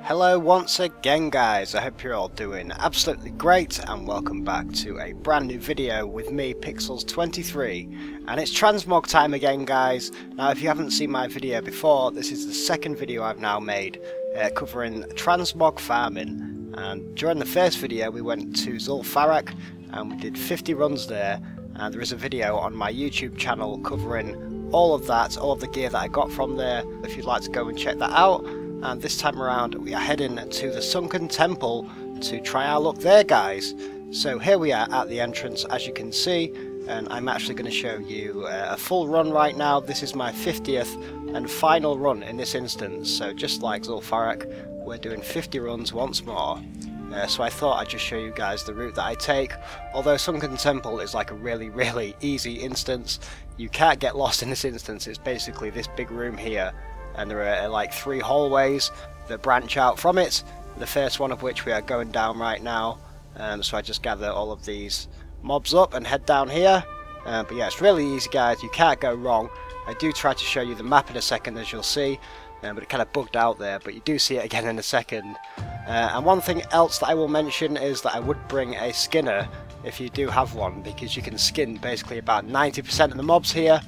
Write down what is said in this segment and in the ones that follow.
Hello once again guys, I hope you're all doing absolutely great and welcome back to a brand new video with me, Pixels23, and it's Transmog time again guys. Now if you haven't seen my video before, this is the second video I've now made covering Transmog farming, and during the first video we went to Zul'Farrak and we did 50 runs there, and there is a video on my YouTube channel covering all of that, all of the gear that I got from there, if you'd like to go and check that out. And this time around we are heading to the Sunken Temple to try our luck there guys. So here we are at the entrance as you can see, and I'm actually going to show you a full run right now. This is my 50th and final run in this instance, so just like Zul'Farrak we're doing 50 runs once more. So I thought I'd just show you guys the route that I take. Although Sunken Temple is like a really easy instance, you can't get lost in this instance. It's basically this big room here, and there are like 3 hallways that branch out from it, the first one of which we are going down right now. So I just gather all of these mobs up and head down here. But yeah, it's really easy guys, you can't go wrong. I do try to show you the map in a second, as you'll see, but it kind of bugged out there, but you do see it again in a second. And one thing else that I will mention is that I would bring a skinner if you do have one, because you can skin basically about 90% of the mobs here.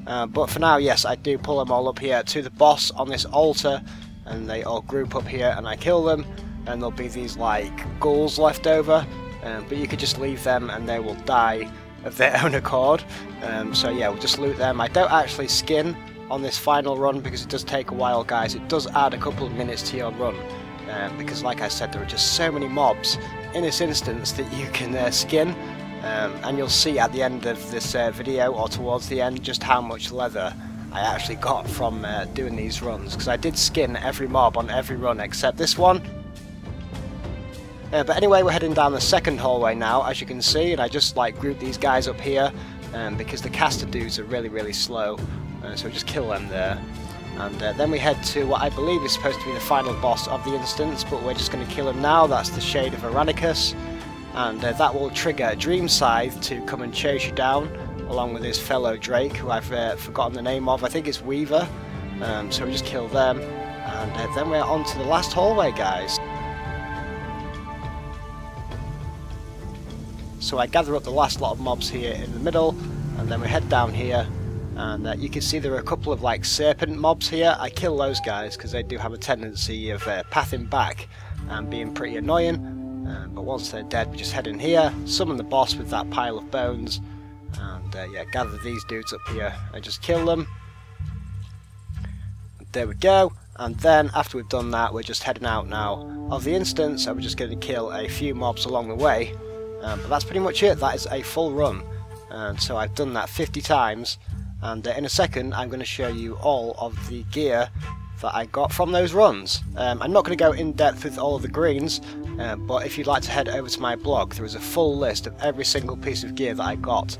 But for now, yes, I do pull them all up here to the boss on this altar, and they all group up here and I kill them, and there'll be these like ghouls left over, but you could just leave them and they will die of their own accord. So yeah, we'll just loot them. I don't actually skin on this final run because it does take a while guys. It does add a couple of minutes to your run, because like I said, there are just so many mobs in this instance that you can skin. And you'll see at the end of this video, or towards the end, just how much leather I actually got from doing these runs, because I did skin every mob on every run except this one. But anyway, we're heading down the second hallway now, as you can see, and I just like group these guys up here because the caster dudes are really slow, so we just kill them there. And then we head to what I believe is supposed to be the final boss of the instance, but we're just going to kill him now. That's the Shade of Aranicus. And that will trigger Dream Scythe to come and chase you down, along with his fellow Drake, who I've forgotten the name of. I think it's Weaver. So we just kill them, and then we're on to the last hallway, guys. So I gather up the last lot of mobs here in the middle, and then we head down here, and you can see there are a couple of like serpent mobs here. I kill those guys because they do have a tendency of pathing back and being pretty annoying. But once they're dead, we just head in here, summon the boss with that pile of bones, and yeah, gather these dudes up here and just kill them. There we go. And then after we've done that, we're just heading out now of the instance, and we're just going to kill a few mobs along the way. But that's pretty much it. That is a full run, and so I've done that 50 times. And in a second, I'm going to show you all of the gear that I got from those runs. I'm not going to go in depth with all of the greens, but if you'd like to head over to my blog, there is a full list of every single piece of gear that I got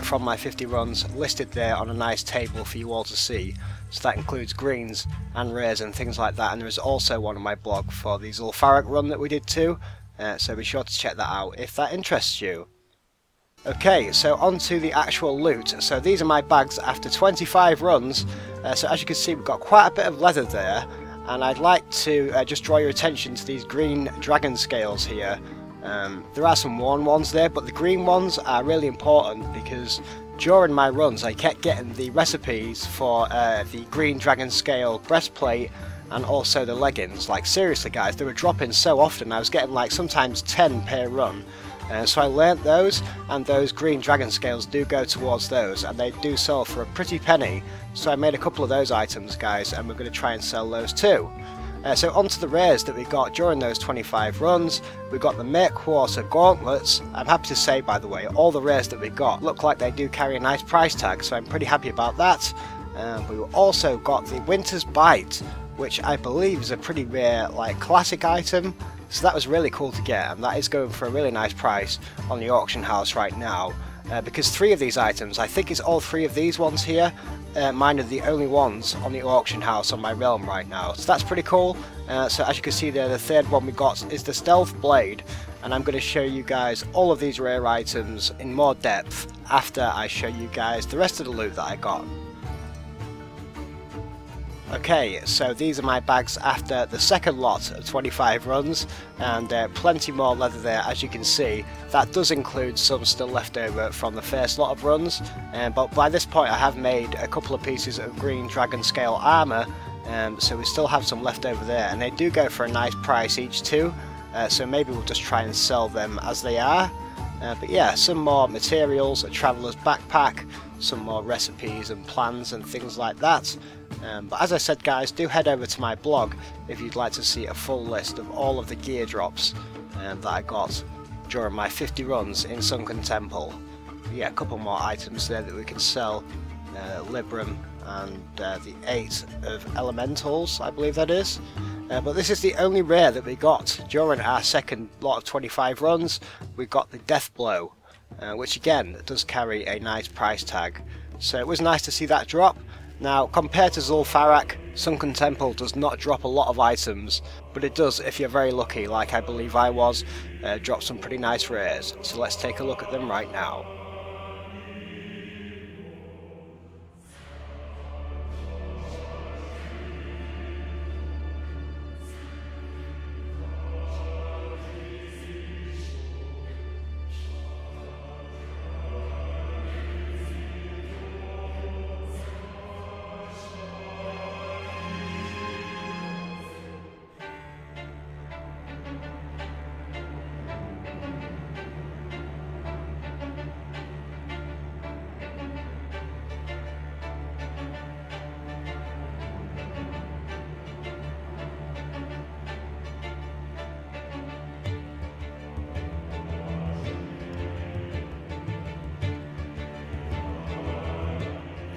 from my 50 runs listed there on a nice table for you all to see. So that includes greens and rares and things like that, and there is also one on my blog for the Zul'Farrak run that we did too, so be sure to check that out if that interests you. Okay, so on to the actual loot. So these are my bags after 25 runs. So as you can see, we've got quite a bit of leather there, and I'd like to just draw your attention to these green dragon scales here. There are some worn ones there, but the green ones are really important because during my runs I kept getting the recipes for the green dragon scale breastplate and also the leggings. Like seriously guys, they were dropping so often. I was getting like sometimes 10 per run. So I learnt those, and those green dragon scales do go towards those, and they do sell for a pretty penny. So I made a couple of those items guys, and we're going to try and sell those too. So on to the rares that we got during those 25 runs. We got the Merc Quarter gauntlets. I'm happy to say, by the way, all the rares that we got look like they do carry a nice price tag, so I'm pretty happy about that. We also got the Winter's Bite, which I believe is a pretty rare like classic item. So that was really cool to get, and that is going for a really nice price on the auction house right now. Because 3 of these items, I think it's all 3 of these ones here, mine are the only ones on the auction house on my realm right now. So that's pretty cool. So as you can see there, the third one we got is the Stealth Blade, and I'm going to show you guys all of these rare items in more depth after I show you guys the rest of the loot that I got. Okay, so these are my bags after the second lot of 25 runs, and plenty more leather there, as you can see. That does include some still left over from the first lot of runs, but by this point I have made a couple of pieces of green dragon scale armour, so we still have some left over there, and they do go for a nice price each too, so maybe we'll just try and sell them as they are. But yeah, some more materials, a traveller's backpack, some more recipes and plans and things like that. But as I said guys, do head over to my blog if you'd like to see a full list of all of the gear drops that I got during my 50 runs in Sunken Temple. Yeah, a couple more items there that we can sell. Libram and the 8 of Elementals, I believe that is. But this is the only rare that we got during our second lot of 25 runs. We got the Death Blow, which again does carry a nice price tag. So it was nice to see that drop. Now, compared to Zul'Farrak, Sunken Temple does not drop a lot of items, but it does, if you're very lucky, like I believe I was, drop some pretty nice rares. So let's take a look at them right now.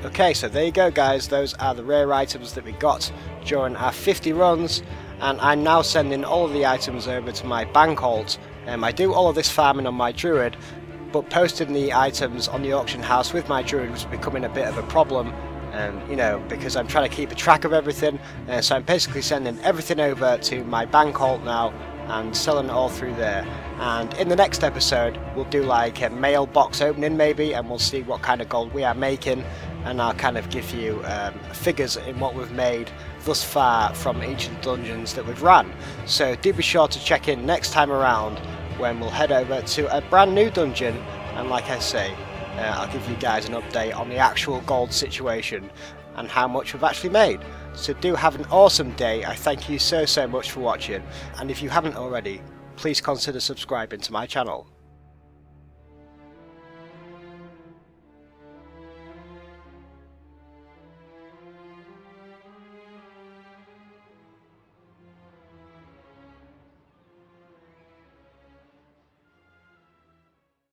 Okay, so there you go guys, those are the rare items that we got during our 50 runs, and I'm now sending all of the items over to my bank alt. I do all of this farming on my druid, but posting the items on the auction house with my druid was becoming a bit of a problem, you know, because I'm trying to keep a track of everything, so I'm basically sending everything over to my bank alt now and selling it all through there. And in the next episode we'll do like a mailbox opening maybe, and we'll see what kind of gold we are making, and I'll kind of give you figures in what we've made thus far from each of the dungeons that we've run. So do be sure to check in next time around when we'll head over to a brand new dungeon, and like I say, I'll give you guys an update on the actual gold situation and how much we've actually made. So do have an awesome day. I thank you so much for watching, and if you haven't already, please consider subscribing to my channel.